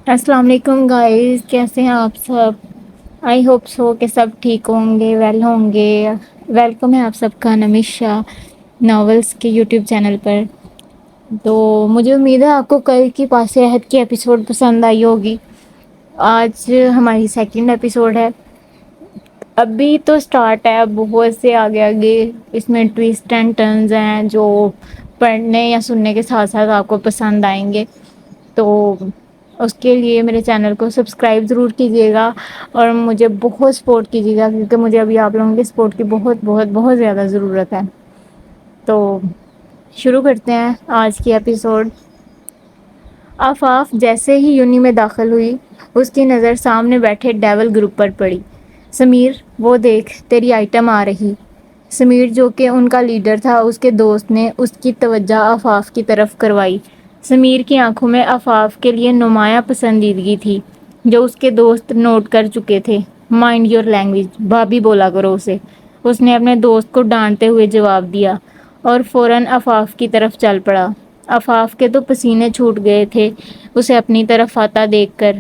السلام علیکم گائز، کیسے ہیں آپ سب؟ آئی ہوپ سو کہ سب ٹھیک ہوں گے، ویل ہوں گے۔ ویلکم ہے آپ سب کا نمیشا ناولس کے یوٹیوب چینل پر۔ تو مجھے امید ہے آپ کو کل کی پاس عہد کی ایپیسوڈ پسند آئی ہوگی۔ آج ہماری سیکنڈ ایپیسوڈ ہے۔ ابھی تو سٹارٹ ہے، اب بہت سے آگے آگے اس میں ٹویسٹ اینڈ ٹرنز ہیں جو پڑھنے یا سننے کے ساتھ ساتھ آپ کو پسند آئیں گے۔ تو اس کے لیے میرے چینل کو سبسکرائب ضرور کیجیے گا اور مجھے بہت سپورٹ کیجیے گا، کیونکہ مجھے ابھی آپ لوگوں کے سپورٹ کی بہت بہت بہت زیادہ ضرورت ہے۔ تو شروع کرتے ہیں آج کی ایپیسوڈ۔ آفاف جیسے ہی یونی میں داخل ہوئی، اس کی نظر سامنے بیٹھے ڈیول گروپ پر پڑی۔ سمیر، وہ دیکھ تیری آئٹم آ رہی۔ سمیر جو کہ ان کا لیڈر تھا، اس کے دوست نے اس کی توجہ آفاف کی طرف کروائی۔ سمیر کی آنکھوں میں آفاف کے لیے نمایاں پسندیدگی تھی، جو اس کے دوست نوٹ کر چکے تھے۔ مائنڈ یور لینگویج، بھابی بولا کرو اسے، اس نے اپنے دوست کو ڈانٹتے ہوئے جواب دیا اور فوراً آفاف کی طرف چل پڑا۔ آفاف کے تو پسینے چھوٹ گئے تھے اسے اپنی طرف آتا دیکھ کر۔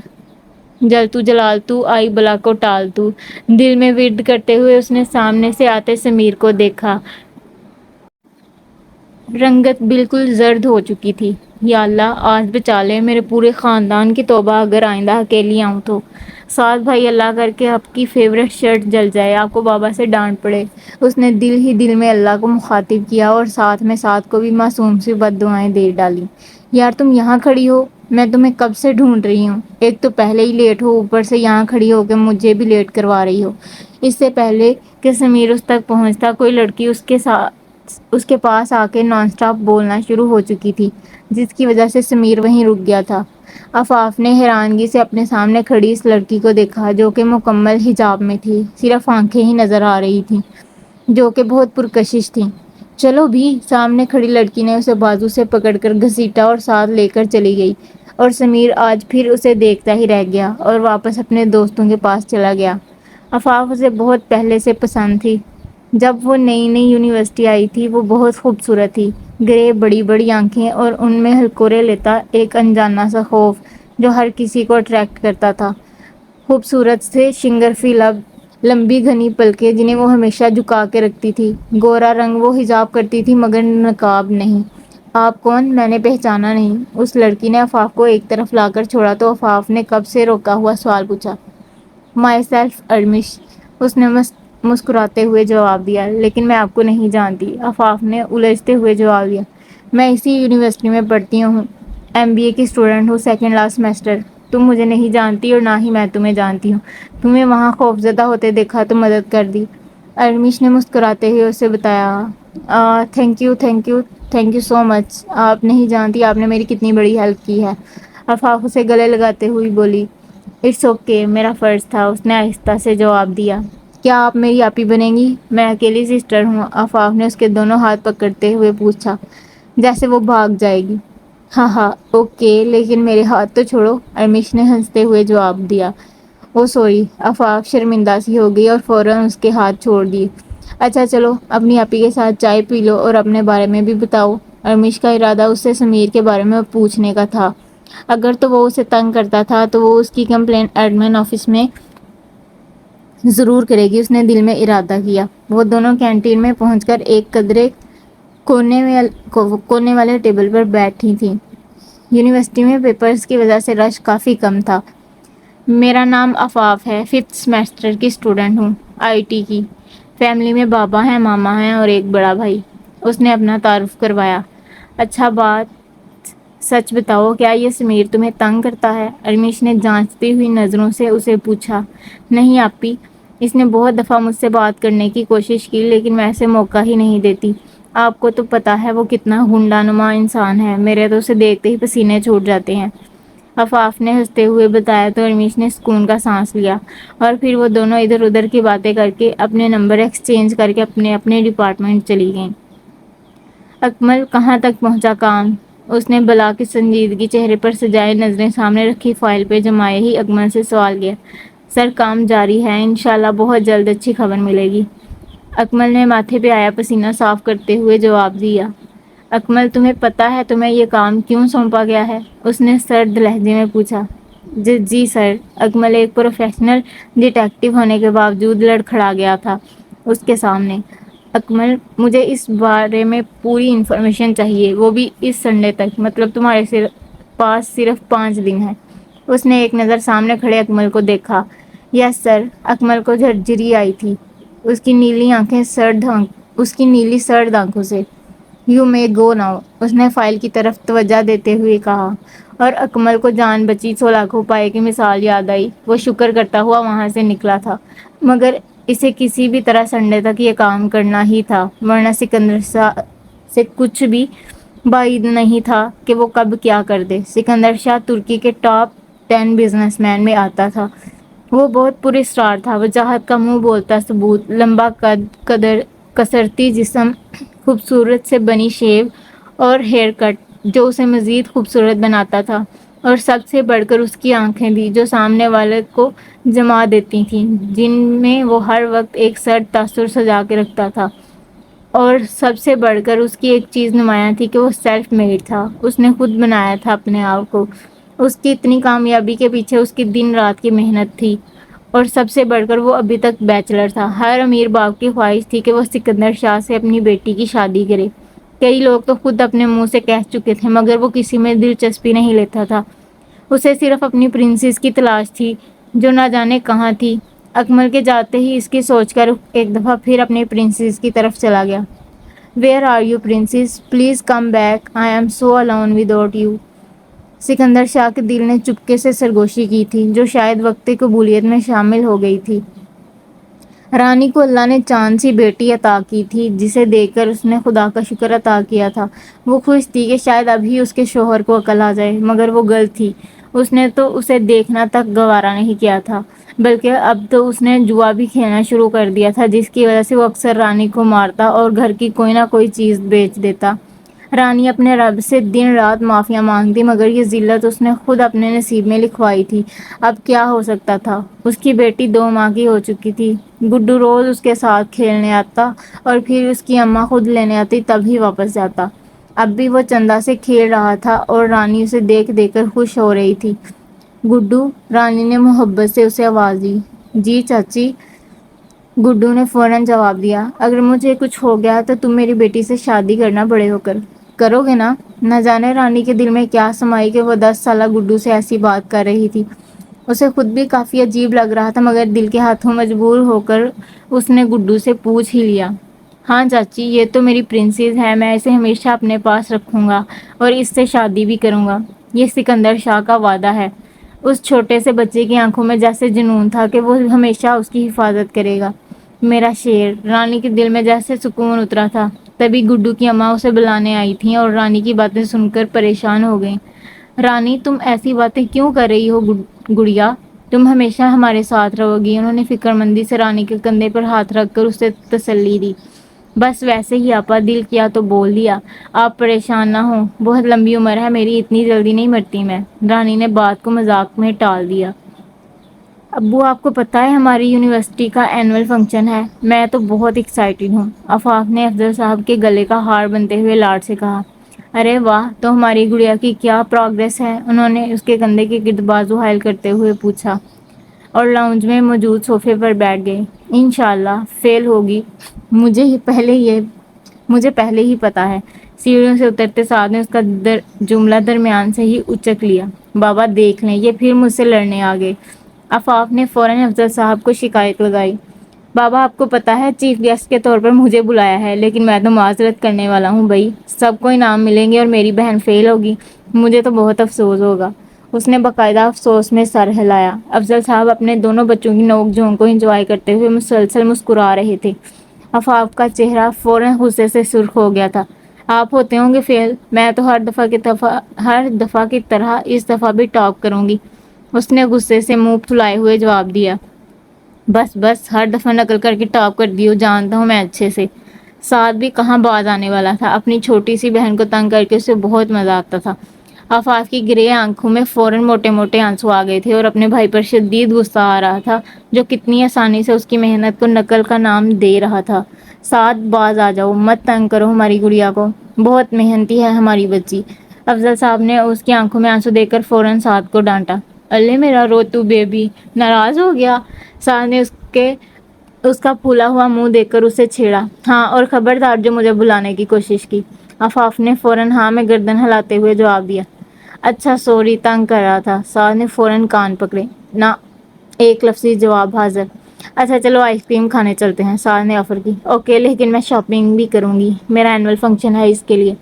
جلتو جلالتو آئی بلا کو ٹالتو، دل میں ورد کرتے ہوئے اس نے سامنے سے آتے سمیر کو دیکھا۔ رنگت بالکل زرد ہو چکی تھی۔ یا اللہ، آج بچا لے میرے پورے خاندان کی توبہ، اگر آئندہ اکیلی آؤں تو۔ سعد بھائی، اللہ کر کے آپ کی فیوریٹ شرٹ جل جائے، آپ کو بابا سے ڈانٹ پڑے۔ اس نے دل ہی دل میں اللہ کو مخاطب کیا اور ساتھ میں سعد کو بھی معصوم سی بد دعائیں دے ڈالی۔ یار تم یہاں کھڑی ہو، میں تمہیں کب سے ڈھونڈ رہی ہوں۔ ایک تو پہلے ہی لیٹ ہو، اوپر سے یہاں کھڑی ہو کے مجھے بھی لیٹ کروا رہی ہو۔ اس سے پہلے کہ سمیر اس تک پہنچتا، کوئی لڑکی اس کے پاس آ کے نان سٹاپ بولنا شروع ہو چکی تھی، جس کی وجہ سے سمیر وہیں رک گیا تھا۔ آفاف نے حیرانگی سے اپنے سامنے کھڑی اس لڑکی کو دیکھا، جو کہ مکمل حجاب میں تھی، صرف آنکھیں ہی نظر آ رہی تھیں، جو کہ بہت پرکشش تھیں۔ چلو بھی، سامنے کھڑی لڑکی نے اسے بازو سے پکڑ کر گھسیٹا اور ساتھ لے کر چلی گئی، اور سمیر آج پھر اسے دیکھتا ہی رہ گیا اور واپس اپنے دوستوں کے پاس چلا گیا۔ آفاف اسے بہت پہلے سے پسند تھی۔ جب وہ نئی نئی یونیورسٹی آئی تھی، وہ بہت خوبصورت تھی، گرے بڑی بڑی آنکھیں اور ان میں ہلکورے لیتا ایک انجانا سا خوف جو ہر کسی کو اٹریکٹ کرتا تھا۔ خوبصورت سے شنگرفی لب، لمبی گھنی پلکیں جنہیں وہ ہمیشہ جھکا کے رکھتی تھی، گورا رنگ، وہ حجاب کرتی تھی مگر نقاب نہیں۔ آپ کون؟ میں نے پہچانا نہیں۔ اس لڑکی نے آفاف کو ایک طرف لا کر چھوڑا تو آفاف نے کب سے روکا ہوا سوال پوچھا۔ مائی سیلف ارمش، اس نے مسکراتے ہوئے جواب دیا، لیکن میں آپ کو نہیں جانتی۔ آفاف نے الجھتے ہوئے جواب دیا، میں اسی یونیورسٹی میں پڑھتی ہوں، MBA کی اسٹوڈنٹ ہوں، سیکنڈ لاسٹ سیمسٹر۔ تم مجھے نہیں جانتی اور نہ ہی میں تمہیں جانتی ہوں۔ تمہیں وہاں خوفزدہ ہوتے دیکھا تو مدد کر دی، ارمش نے مسکراتے ہوئے اسے بتایا۔ Thank you thank you thank you so much, آپ نہیں جانتی آپ نے میری کتنی بڑی ہیلپ کی ہے۔ آفاف اسے گلے لگاتے ہوئی بولی، اٹس اوکے، میرا فرض تھا، اس نے آہستہ سے جواب دیا۔ کیا آپ میری آپی بنیں گی؟ میں اکیلی سسٹر ہوں، آفاف نے اس کے دونوں ہاتھ پکڑتے ہوئے پوچھا، جیسے وہ بھاگ جائے گی۔ ہاں ہاں اوکے، لیکن میرے ہاتھ تو چھوڑو، ارمش نے ہنستے ہوئے جواب دیا۔ او سوری، آفاف شرمندہ سی ہو گئی اور فوراً اس کے ہاتھ چھوڑ دیے۔ اچھا چلو، اپنی آپی کے ساتھ چائے پی لو اور اپنے بارے میں بھی بتاؤ۔ ارمش کا ارادہ اس سے سمیر کے بارے میں پوچھنے کا تھا۔ اگر تو وہ اسے تنگ کرتا تھا تو وہ اس کی کمپلین ایڈمن آفس میں ضرور کرے گی، اس نے دل میں ارادہ کیا۔ وہ دونوں کینٹین میں پہنچ کر ایک قدرے کونے والے ٹیبل پر بیٹھی تھیں۔ یونیورسٹی میں پیپرز کی وجہ سے رش کافی کم تھا۔ میرا نام آفاف ہے، 5th سیمسٹر کی اسٹوڈنٹ ہوں، IT کی۔ فیملی میں بابا ہیں، ماما ہیں اور ایک بڑا بھائی، اس نے اپنا تعارف کروایا۔ اچھا بات سچ بتاؤ، کیا یہ سمیر تمہیں تنگ کرتا ہے؟ ارمش نے جانچتی ہوئی نظروں سے اسے پوچھا۔ نہیں آپی، اس نے بہت دفعہ مجھ سے بات کرنے کی کوشش کی، لیکن میں اسے موقع ہی نہیں دیتی۔ آپ کو تو پتہ ہے وہ کتنا غنڈہ نما انسان ہے، میرے تو اسے دیکھتے ہی پسینے چھوٹ جاتے ہیں، آفاف نے ہنستے ہوئے بتایا تو ارمش نے سکون کا سانس لیا، اور پھر وہ دونوں ادھر ادھر کی باتیں کر کے اپنے نمبر ایکسچینج کر کے اپنے اپنے ڈپارٹمنٹ چلی گئیں۔ اکمل، کہاں تک پہنچا کام؟ اس نے بلا کی سنجیدگی چہرے پر سجائے نظریں سامنے رکھی فائل پہ جمائے ہی اکمل سے سوال کیا۔ سر کام جاری ہے، انشاءاللہ بہت جلد اچھی خبر ملے گی، اکمل نے ماتھے پہ آیا پسینہ صاف کرتے ہوئے جواب دیا۔ اکمل، تمہیں پتہ ہے تمہیں یہ کام کیوں سونپا گیا ہے؟ اس نے سرد لہجے میں پوچھا۔ جی سر۔ اکمل ایک پروفیشنل ڈیٹیکٹیو ہونے کے باوجود لڑکھڑا گیا تھا اس کے سامنے۔ اکمل، مجھے اس بارے میں پوری انفارمیشن چاہیے، وہ بھی اس سنڈے تک، مطلب تمہارے پاس صرف 5 دن ہیں۔ اس نے ایک نظر سامنے کھڑے اکمل کو دیکھا۔ یس سر۔ اکمل کو جھرجھری آئی تھی اس کی نیلی سرد آنکھوں سے۔ یو مے گو ناؤ، اس نے فائل کی طرف توجہ دیتے ہوئے کہا، اور اکمل کو جان بچی 100 لاکھوں پائے کی مثال یاد آئی۔ وہ شکر کرتا ہوا وہاں سے نکلا تھا، مگر اسے کسی بھی طرح سنڈے تک یہ کام کرنا ہی تھا، ورنہ سکندر شاہ سے کچھ بھی بعید نہیں تھا کہ وہ کب کیا کر دے۔ سکندر شاہ ترکی کے ٹاپ 10 بزنس مین میں آتا تھا۔ وہ بہت پر اسرار تھا، وجاہت کا منہ بولتا ثبوت، لمبا قد، کسرتی جسم، خوبصورت سے بنی شیو اور ہیئر کٹ جو اسے مزید خوبصورت بناتا تھا، اور سب سے بڑھ کر اس کی آنکھیں بھی، جو سامنے والے کو جما دیتی تھیں، جن میں وہ ہر وقت ایک سرد تاثر سجا کے رکھتا تھا۔ اور سب سے بڑھ کر اس کی ایک چیز نمایاں تھی کہ وہ سیلف میڈ تھا، اس نے خود بنایا تھا اپنے آپ کو۔ اس کی اتنی کامیابی کے پیچھے اس کی دن رات کی محنت تھی، اور سب سے بڑھ کر وہ ابھی تک بیچلر تھا۔ ہر امیر باپ کی خواہش تھی کہ وہ سکندر شاہ سے اپنی بیٹی کی شادی کرے۔ کئی لوگ تو خود اپنے منہ سے کہہ چکے تھے، مگر وہ کسی میں دلچسپی نہیں لیتا تھا۔ اسے صرف اپنی پرنسس کی تلاش تھی، جو نہ جانے کہاں تھی۔ اکمل کے جاتے ہی اس کی سوچ کر ایک دفعہ پھر اپنی پرنسس کی طرف چلا گیا۔ Where are you princess? Please come back, I am so alone without you. Sikandar Shah کے دل نے چپکے سے سرگوشی کی تھی، جو شاید وقت قبولیت میں شامل ہو گئی تھی۔ رانی کو اللہ نے چاند سی بیٹی عطا کی تھی، جسے دیکھ کر اس نے خدا کا شکر ادا کیا تھا۔ وہ خوش تھی کہ شاید اب ہی اس کے شوہر کو عقل آ جائے، مگر وہ غلط تھی۔ اس نے تو اسے دیکھنا تک گوارا نہیں کیا تھا، بلکہ اب تو اس نے جوا بھی کھیلنا شروع کر دیا تھا، جس کی وجہ سے وہ اکثر رانی کو مارتا اور گھر کی کوئی نہ کوئی چیز بیچ دیتا۔ رانی اپنے رب سے دن رات معافیاں مانگتی، مگر یہ ذلت اس نے خود اپنے نصیب میں لکھوائی تھی۔ اب کیا ہو سکتا تھا؟ اس کی بیٹی 2 ماہ کی ہو چکی تھی۔ گڈو روز اس کے ساتھ کھیلنے آتا، اور پھر اس کی اماں خود لینے آتی، تب ہی واپس جاتا۔ اب بھی وہ چندا سے کھیل رہا تھا، اور رانی اسے دیکھ دیکھ کر خوش ہو رہی تھی۔ گڈو، رانی نے محبت سے اسے آواز دی۔ جی چاچی، گڈو نے فوراً جواب دیا۔ اگر مجھے کچھ ہو گیا تو تم میری بیٹی سے شادی کرنا بڑے ہو کر کرو گے نا؟ نہ جانے رانی کے دل میں کیا سمائی کہ وہ 10 سالہ گڈو سے ایسی بات کر رہی تھی۔ اسے خود بھی کافی عجیب لگ رہا تھا، مگر دل کے ہاتھوں مجبور ہو کر اس نے گڈو سے پوچھ ہی لیا۔ ہاں چاچی، یہ تو میری پرنسس ہے، میں اسے ہمیشہ اپنے پاس رکھوں گا اور اس سے شادی بھی کروں گا، یہ سکندر شاہ کا وعدہ ہے۔ اس چھوٹے سے بچے کی آنکھوں میں جیسے جنون تھا کہ وہ ہمیشہ اس کی حفاظت کرے گا۔ میرا شیر۔ رانی کے دل میں جیسے سکون اترا تھا۔ تبھی گڈو کی اماں اسے بلانے آئی تھیں، اور رانی کی باتیں سن کر پریشان ہو گئیں۔ رانی، تم ایسی باتیں کیوں کر رہی ہو گڑیا؟ تم ہمیشہ ہمارے ساتھ رہو گی۔ انہوں نے فکر مندی سے رانی کے کندھے پر ہاتھ رکھ کر اسے تسلی دی۔ بس ویسے ہی آپا، دل کیا تو بول دیا۔ آپ پریشان نہ ہوں، بہت لمبی عمر ہے میری، اتنی جلدی نہیں مرتی میں۔ رانی نے بات کو مذاق میں ٹال دیا۔ ابو، آپ کو پتہ ہے ہماری یونیورسٹی کا اینول فنکشن ہے؟ میں تو بہت ایکسائٹڈ ہوں، آفاق نے افضل صاحب کے گلے کا ہار بنتے ہوئے لاڈ سے کہا۔ ارے واہ، تو ہماری گڑیا کی کیا پروگریس ہے؟ انہوں نے اس کے کندھے کے گرد بازو حائل کرتے ہوئے پوچھا، اور لاؤنج میں موجود صوفے پر بیٹھ گئے۔ انشاءاللہ فیل ہوگی، مجھے پہلے ہی پتا ہے۔ سیڑھیوں سے اترتے ساتھ نے اس کا جملہ درمیان سے ہی اچک لیا۔ بابا دیکھ لیں، یہ پھر مجھ سے لڑنے آ گئے۔ آفاق نے فوراً افضل صاحب کو شکایت لگائی۔ بابا، آپ کو پتا ہے چیف گیسٹ کے طور پر مجھے بلایا ہے، لیکن میں تو معذرت کرنے والا ہوں بھائی، سب کو انعام ملیں گے اور میری بہن فیل ہوگی، مجھے تو بہت افسوس ہوگا۔ اس نے باقاعدہ افسوس میں سر ہلایا۔ افضل صاحب اپنے دونوں بچوں کی نوک جھونک کو انجوائے کرتے ہوئے مسلسل مسکرا رہے تھے۔ آفاق کا چہرہ فوراً غصے سے سرخ ہو گیا تھا۔ آپ ہوتے ہوں گے فیل، میں تو ہر دفعہ کی طرح اس دفعہ بھی ٹاپ کروں گی، اس نے غصے سے منہ پھلائے ہوئے جواب دیا۔ بس بس، ہر دفعہ نقل کر کے ٹاپ کر دیو، جانتا ہوں میں اچھے سے۔ ساتھ بھی کہاں باز آنے والا تھا، اپنی چھوٹی سی بہن کو تنگ کر کے اسے بہت مزہ آتا تھا۔ آفاق کی گرے آنکھوں میں فوراً موٹے موٹے آنسو آ گئے تھے، اور اپنے بھائی پر شدید غصہ آ رہا تھا، جو کتنی آسانی سے اس کی محنت کو نقل کا نام دے رہا تھا۔ ساتھ باز آ جاؤ، مت تنگ کرو ہماری گڑیا کو، بہت محنتی ہے ہماری بچی۔ افضل صاحب نے اس کی آنکھوں میں آنسو دیکھ کر فوراً ساتھ کو ڈانٹا۔ اللہ میرا روتو بیبی ناراض ہو گیا؟ سعد نے اس کا پھولا ہوا منہ دیکھ کر اسے چھیڑا۔ ہاں، اور خبردار جو مجھے بلانے کی کوشش کی۔ آفاف نے فوراً ہاں میں گردن ہلاتے ہوئے جواب دیا۔ اچھا سوری، تنگ کر رہا تھا۔ سعد نے فوراً کان پکڑے۔ نہ، ایک لفظی جواب حاضر۔ اچھا چلو آئس کریم کھانے چلتے ہیں، سعد نے آفر کی۔ اوکے، لیکن میں شاپنگ بھی کروں گی، میرا اینول فنکشن ہے، اس کے لیے۔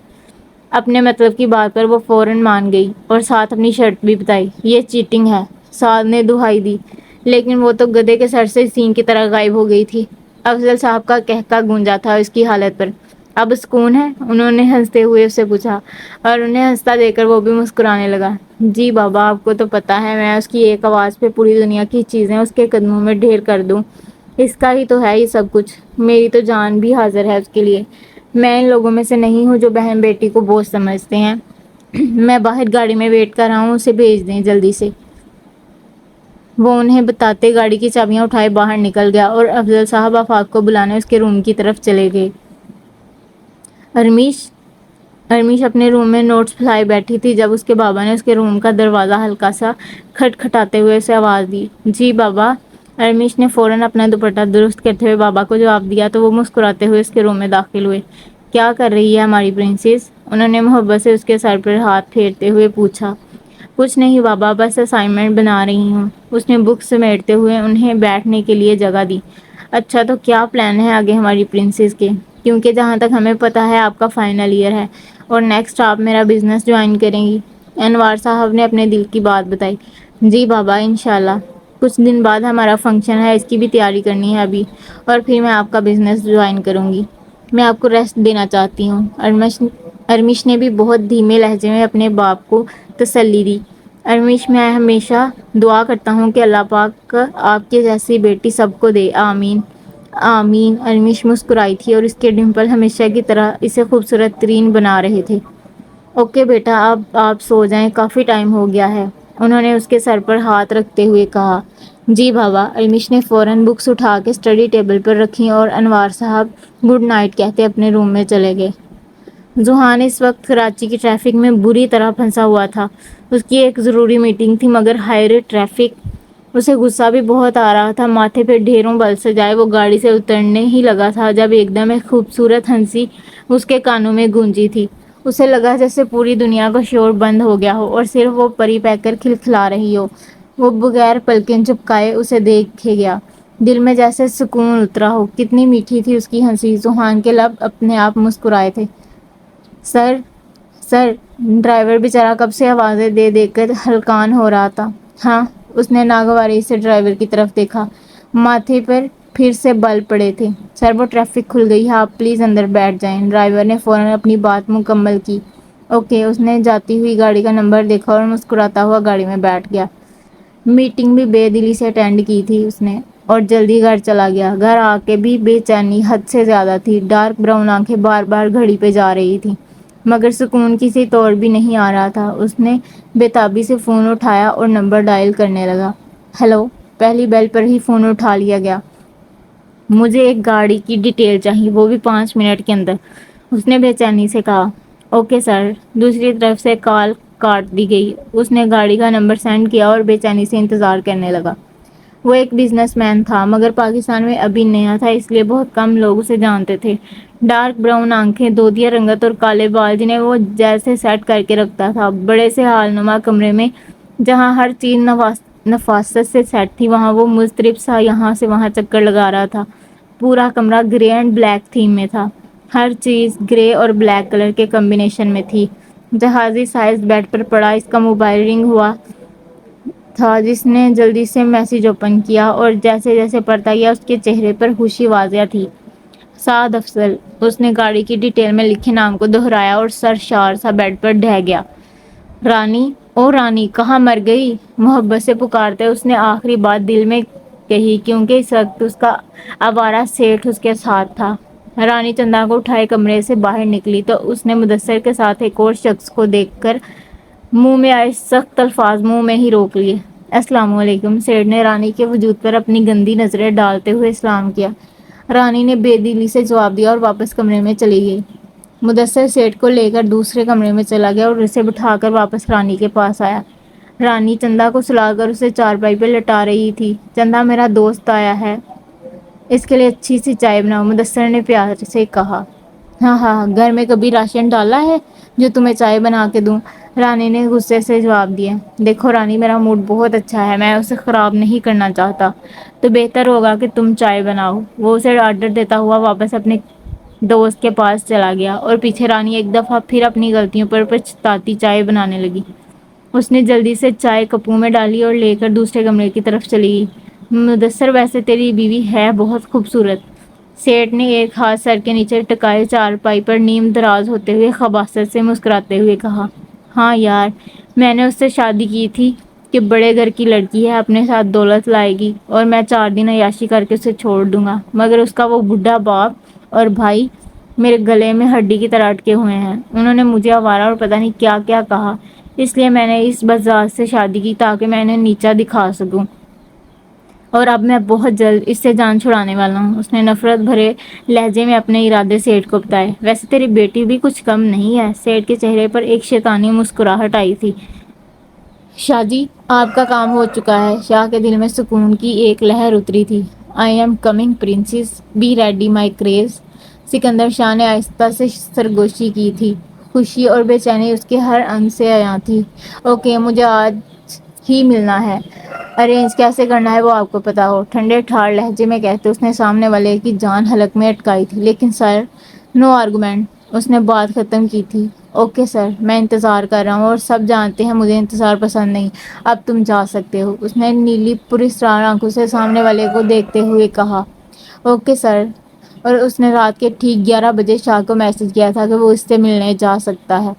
اپنے مطلب کی بات پر وہ فوراً مان گئی اور ساتھ اپنی شرط بھی بتائی۔ یہ چیٹنگ ہے، سعد نے دہائی دی، لیکن وہ تو گدھے کے سر سے سینگ کی طرح غائب ہو گئی تھی۔ افضل صاحب کا قہقہ گونجا تھا اس کی حالت پر۔ اب سکون ہے؟ انہوں نے ہنستے ہوئے اسے پوچھا، اور انہیں ہنستا دیکھ کر وہ بھی مسکرانے لگا۔ جی بابا، آپ کو تو پتہ ہے میں اس کی ایک آواز پہ پوری دنیا کی چیزیں اس کے قدموں میں ڈھیر کر دوں۔ اس کا ہی تو ہے یہ سب کچھ، میری تو جان بھی حاضر ہے اس کے لیے۔ میں ان لوگوں میں سے نہیں ہوں جو بہن بیٹی کو بوجھ سمجھتے ہیں۔ میں باہر گاڑی میں ویٹ کر رہا ہوں، اسے بھیج دیں جلدی سے۔ وہ انہیں بتاتے گاڑی کی چابیاں اٹھائے باہر نکل گیا اور افضل صاحب آفاق کو بلانے اس کے روم کی طرف چلے گئے۔ ارمیش اپنے روم میں نوٹس پھیلائے بیٹھی تھی جب اس کے بابا نے اس کے روم کا دروازہ ہلکا سا کھٹکھٹاتے ہوئے اسے آواز دی۔ جی بابا۔ ارمیش نے فوراً اپنا دوپٹہ درست کرتے ہوئے بابا کو جواب دیا تو وہ مسکراتے ہوئے اس کے روم میں داخل ہوئے۔ کیا کر رہی ہے ہماری پرنسس؟ انہوں نے محبت سے اس کے سر پر ہاتھ پھیرتے ہوئے پوچھا۔ کچھ نہیں بابا، بس اسائنمنٹ بنا رہی ہوں۔ اس نے بک سمیٹتے ہوئے انہیں بیٹھنے کے لیے جگہ دی۔ اچھا، تو کیا پلان ہے آگے ہماری پرنسس کے؟ کیونکہ جہاں تک ہمیں پتہ ہے آپ کا فائنل ایئر ہے اور نیکسٹ آپ میرا بزنس جوائن کریں گی۔ انوار صاحب نے اپنے دل کی بات بتائی۔ جی بابا، انشاءاللہ۔ کچھ دن بعد ہمارا فنکشن ہے، اس کی بھی تیاری کرنی ہے ابھی، اور پھر میں آپ کا بزنس جوائن کروں گی۔ میں آپ کو ریسٹ دینا چاہتی ہوں۔ ارمیش نے بھی بہت دھیمے لہجے میں اپنے باپ کو تسلی دی۔ ارمیش، میں ہمیشہ دعا کرتا ہوں کہ اللہ پاک آپ کے جیسی بیٹی سب کو دے، آمین۔ آمین۔ ارمیش مسکرائی تھی اور اس کے ڈمپل ہمیشہ کی طرح اسے خوبصورت ترین بنا رہے تھے۔ اوکے بیٹا، اب آپ سو جائیں، کافی ٹائم ہو گیا ہے، انہوں نے اس کے سر پر ہاتھ رکھتے ہوئے کہا۔ جی بابا۔ ارمیش نے فوراً بکس اٹھا کے اسٹڈی ٹیبل پر رکھیں اور انوار صاحب گڈ نائٹ کہتے اپنے روم میں چلے گئے۔ ذوحان اس وقت کراچی کی ٹریفک میں بری طرح پھنسا ہوا تھا۔ اس کی ایک ضروری میٹنگ تھی، مگر ہائی رے ٹریفک! اسے غصہ بھی بہت آ رہا تھا۔ ماتھے پہ ڈھیروں بل سجائے وہ گاڑی سے اترنے ہی لگا تھا جب ایک دم ایک خوبصورت ہنسی اس کے کانوں میں گونجی تھی۔ اسے لگا جیسے پوری دنیا کا شور بند ہو گیا ہو اور صرف وہ پری پیکر کھلکھلا رہی ہو۔ وہ بغیر پلکیں جھپکائے اسے دیکھے گیا، دل میں جیسے سکون اترا ہو۔ کتنی میٹھی تھی اس کی ہنسی! ذوحان کے لب اپنے آپ مسکرائے تھے۔ سر، سر! ڈرائیور بیچارہ کب سے آوازیں دے دے کر ہلکان ہو رہا تھا۔ ہاں؟ اس نے ناگواری سے ڈرائیور کی طرف دیکھا۔ ماتھے پر پھر سے بل پڑے تھے۔ سر، وہ ٹریفک کھل گئی ہے، آپ پلیز اندر بیٹھ جائیں۔ ڈرائیور نے فوراً اپنی بات مکمل کی۔ اوکے۔ اس نے جاتی ہوئی گاڑی کا نمبر دیکھا اور مسکراتا ہوا گاڑی میں بیٹھ گیا۔ میٹنگ بھی بے دلی سے اٹینڈ کی تھی اس نے اور جلدی گھر چلا گیا۔ گھر آ کے بھی بے چینی حد سے زیادہ تھی۔ ڈارک براؤن آنکھیں بار بار گھڑی پہ جا رہی تھیں، مگر سکون کسی طور بھی نہیں آ رہا تھا۔ اس نے بے تابی سے فون اٹھایا اور نمبر ڈائل کرنے لگا۔ ہیلو! پہلی بیل پر ہی فون اٹھا لیا گیا۔ مجھے ایک گاڑی کی ڈیٹیل چاہیے، وہ بھی 5 منٹ کے اندر، اس نے بے چینی سے کہا۔ Okay sir. دوسری طرف سے کال کاٹ دی گئی۔ اس نے گاڑی کا نمبر سینڈ کیا اور بے چینی سے انتظار کرنے لگا۔ وہ ایک بزنس مین تھا، مگر پاکستان میں ابھی نیا تھا، اس لیے بہت کم لوگ اسے جانتے تھے۔ ڈارک براؤن آنکھیں، دودیا رنگت اور کالے بال جنہیں وہ جیسے سیٹ کر کے رکھتا تھا۔ بڑے سے ہال نما کمرے میں جہاں ہر چیز نفاست سے سیٹ تھی، وہاں وہ مضطرب سا یہاں سے وہاں چکر لگا رہا تھا۔ پورا کمرہ گرے اینڈ بلیک تھیم میں تھا۔ ہر چیز گرے اور بلیک کلر کے کمبینیشن میں تھی۔ جہازی سائز بیڈ پر پڑا اس کا موبائل رنگ ہوا تھا۔ جس نے جلدی سے میسج اوپن کیا اور جیسے جیسے پڑھتا گیا اس کے چہرے پر خوشی واضح تھی۔ سعد افضل۔ اس نے گاڑی کی ڈیٹیل میں لکھے نام کو دہرایا اور سر شار سا بیڈ پر ڈھہ گیا۔ رانی، او رانی، کہاں مر گئی؟ محبت سے پکارتے اس نے آخری بات دل میں کہی، کیونکہ اس وقت اس کا آوارہ سیٹھ اس کے ساتھ تھا۔ رانی چندا کو اٹھائے کمرے سے باہر نکلی تو اس نے مدثر کے ساتھ ایک اور شخص کو دیکھ کر منہ میں آئے سخت الفاظ منہ میں ہی روک لیے۔ السلام علیکم۔ سیٹھ نے رانی کے وجود پر اپنی گندی نظریں ڈالتے ہوئے سلام کیا۔ رانی نے بے دلی سے جواب دیا اور واپس کمرے میں چلی گئی۔ مدثر سیٹھ کو لے کر دوسرے کمرے میں چلا گیا اور اسے بٹھا کر واپس رانی کے پاس آیا۔ رانی چندا کو سلا کر اسے چارپائی پہ لٹا رہی تھی. چندا میرا دوست آیا ہے, اس کے لیے اچھی سی چائے بناؤ, مدثر نے پیار سے کہا. ہاں ہاں, گھر میں کبھی راشن ڈالا ہے جو تمہیں چائے بنا کے دوں؟ رانی نے غصے سے جواب دیا. دیکھو رانی, میرا موڈ بہت اچھا ہے, میں اسے خراب نہیں کرنا چاہتا, تو بہتر ہوگا کہ تم چائے بناؤ. وہ اسے آرڈر دیتا ہوا واپس اپنے دوست کے پاس چلا گیا اور پیچھے رانی ایک دفعہ پھر اپنی غلطیوں پر پچھتاتی چائے بنانے لگی. اس نے جلدی سے چائے کپوں میں ڈالی اور لے کر دوسرے کمرے کی طرف چلی گئی. مدثر, ویسے تیری بیوی ہے بہت خوبصورت. سیٹھ نے ایک ہاتھ سر کے نیچے ٹکائے چارپائی پر نیم دراز ہوتے ہوئے خباثت سے مسکراتے ہوئے کہا. ہاں یار, میں نے اس سے شادی کی تھی کہ بڑے گھر کی لڑکی ہے, اپنے ساتھ دولت لائے گی اور میں 4 دن عیاشی کر کے اسے چھوڑ دوں گا, مگر اس کا وہ بڈھا باپ اور بھائی میرے گلے میں ہڈی کی طرح اٹکے ہوئے ہیں. انہوں نے مجھے آوارہ اور پتہ نہیں کیا کیا کہا, اس لیے میں نے اس بزاز سے شادی کی تاکہ میں انہیں نیچا دکھا سکوں, اور اب میں بہت جلد اس سے جان چھڑانے والا ہوں. اس نے نفرت بھرے لہجے میں اپنے ارادے سیٹھ کو بتائے. ویسے تیری بیٹی بھی کچھ کم نہیں ہے. سیٹھ کے چہرے پر ایک شیطانی مسکراہٹ آئی تھی. شاہ جی, آپ کا کام ہو چکا ہے. شاہ کے دل میں سکون کی ایک لہر اتری تھی. I am coming princess, be ready my craze. Sikandar Shah نے آہستہ سے سرگوشی کی تھی. خوشی اور بے چینی اس کے ہر انگ سے عیاں تھی. اوکے, مجھے آج ہی ملنا ہے. ارینج کیسے کرنا ہے وہ آپ کو پتا ہو, ٹھنڈے ٹھار لہجے میں کہتے اس نے سامنے والے کی جان حلق میں اٹکائی تھی. لیکن سر, نو آرگومنٹ. اس نے بات ختم کی تھی. اوکے سر, میں انتظار کر رہا ہوں, اور سب جانتے ہیں مجھے انتظار پسند نہیں. اب تم جا سکتے ہو, اس نے نیلی پراسرار آنکھوں سے سامنے والے کو دیکھتے ہوئے کہا. Okay sir. اور اس نے رات کے ٹھیک 11 بجے شاہ کو میسج کیا تھا کہ وہ اس سے ملنے جا سکتا ہے.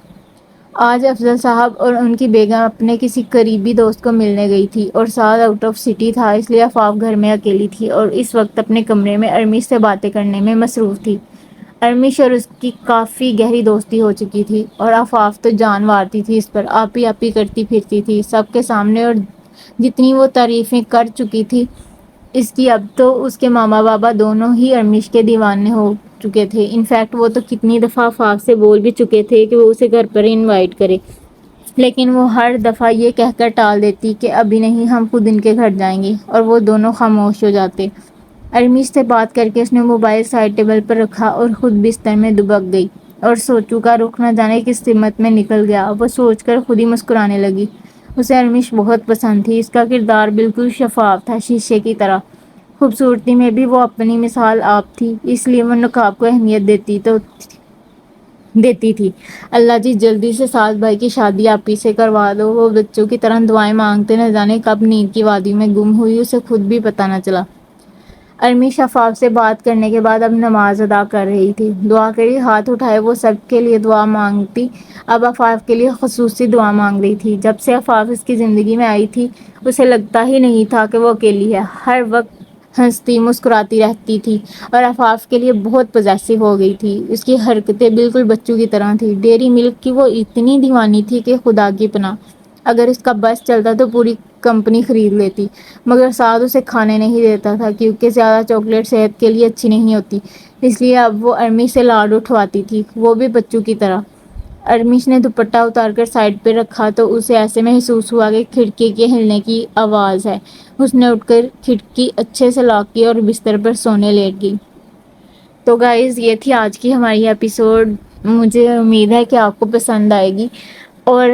آج افضل صاحب اور ان کی بیگم اپنے کسی قریبی دوست کو ملنے گئی تھی, اور ساتھ آؤٹ آف سٹی تھا, اس لیے آفاق گھر میں اکیلی تھی اور اس وقت اپنے کمرے میں ارمیش سے باتیں کرنے میں مصروف تھی. ارمیش اور اس کی کافی گہری دوستی ہو چکی تھی, اور آفاق تو جان مارتی تھی اس پر, آپی آپی کرتی پھرتی تھی سب کے سامنے, اور جتنی وہ تعریفیں کر چکی تھی اس کی, اب تو اس کے ماما بابا دونوں ہی ارمیش کے دیوانے ہو چکے تھے. انفیکٹ وہ تو کتنی دفعہ آفاق سے بول بھی چکے تھے کہ وہ اسے گھر پر انوائٹ کرے, لیکن وہ ہر دفعہ یہ کہہ کر ٹال دیتی کہ ابھی نہیں, ہم خود ان کے گھر جائیں گے, اور وہ دونوں خاموش ہو جاتے. ارمیش سے بات کر کے اس نے موبائل سائڈ ٹیبل پر رکھا اور خود بستر میں دبک گئی, اور سوچو کا رخ نہ جانے کس سمت میں نکل گیا. وہ سوچ کر خود ہی مسکرانے لگی. اسے ارمیش بہت پسند تھی. اس کا کردار بالکل شفاف تھا, شیشے کی طرح. خوبصورتی میں بھی وہ اپنی مثال آپ تھی, اس لیے وہ نقاب کو اہمیت دیتی تھی. اللہ جی, جلدی سے ساس بھائی کی شادی آپی سے کروا دو. وہ بچوں کی طرح دعائیں مانگتے نہ جانے کب نیند کی وادی میں گم ہوئی, اسے خود بھی پتہ نہ چلا. ارمیش آفاق سے بات کرنے کے بعد اب نماز ادا کر رہی تھی. دعا کے لیے ہاتھ اٹھائے وہ سب کے لیے دعا مانگتی, اب آفاق کے لیے خصوصی دعا مانگ رہی تھی. جب سے آفاق اس کی زندگی میں آئی تھی اسے لگتا ہی نہیں تھا کہ وہ اکیلی ہے. ہر وقت ہنستی مسکراتی رہتی تھی, اور آفاق کے لیے بہت پوزیسو ہو گئی تھی. اس کی حرکتیں بالکل بچوں کی طرح تھی. ڈیری ملک کی وہ اتنی دیوانی تھی کہ خدا کی پناہ. اگر اس کا بس چلتا تو پوری کمپنی خرید لیتی, مگر سعد اسے کھانے نہیں دیتا تھا کیونکہ زیادہ چاکلیٹ صحت کے لیے اچھی نہیں ہوتی. اس لیے اب وہ ارمیش سے لاڈ اٹھواتی تھی, وہ بھی بچوں کی طرح. ارمیش نے دوپٹہ اتار کر سائڈ پہ رکھا تو اسے ایسے محسوس ہوا کہ کھڑکی کے ہلنے کی آواز ہے. اس نے اٹھ کر کھڑکی اچھے سے لاک کی اور بستر پر سونے لیٹ گئی. تو گائز, یہ تھی آج کی ہماری ایپیسوڈ. مجھے امید ہے کہ آپ کو پسند آئے گی, اور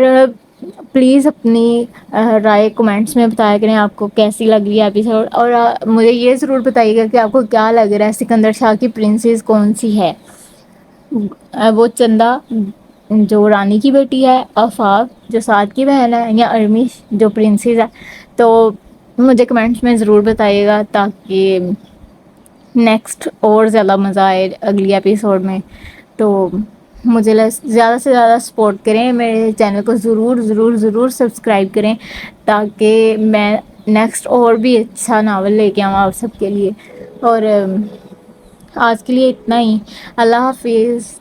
پلیز اپنی رائے کمنٹس میں بتایا کریں آپ کو کیسی لگ رہی ہے ایپیسوڈ, اور مجھے یہ ضرور بتائیے گا کہ آپ کو کیا لگ رہا ہے سکندر شاہ کی پرنسس کون سی ہے, وہ چندا جو رانی کی بیٹی ہے, آفاق جو سعد کی بہن ہے, یا ارمیش جو پرنسس ہے. تو مجھے کمنٹس میں ضرور بتائیے گا تاکہ نیکسٹ اور زیادہ مزہ آئے اگلی ایپیسوڈ میں. تو مجھے زیادہ سے زیادہ سپورٹ کریں, میرے چینل کو ضرور ضرور ضرور سبسکرائب کریں تاکہ میں نیکسٹ اور بھی اچھا ناول لے کے آؤں آپ سب کے لیے. اور آج کے لیے اتنا ہی. اللہ حافظ.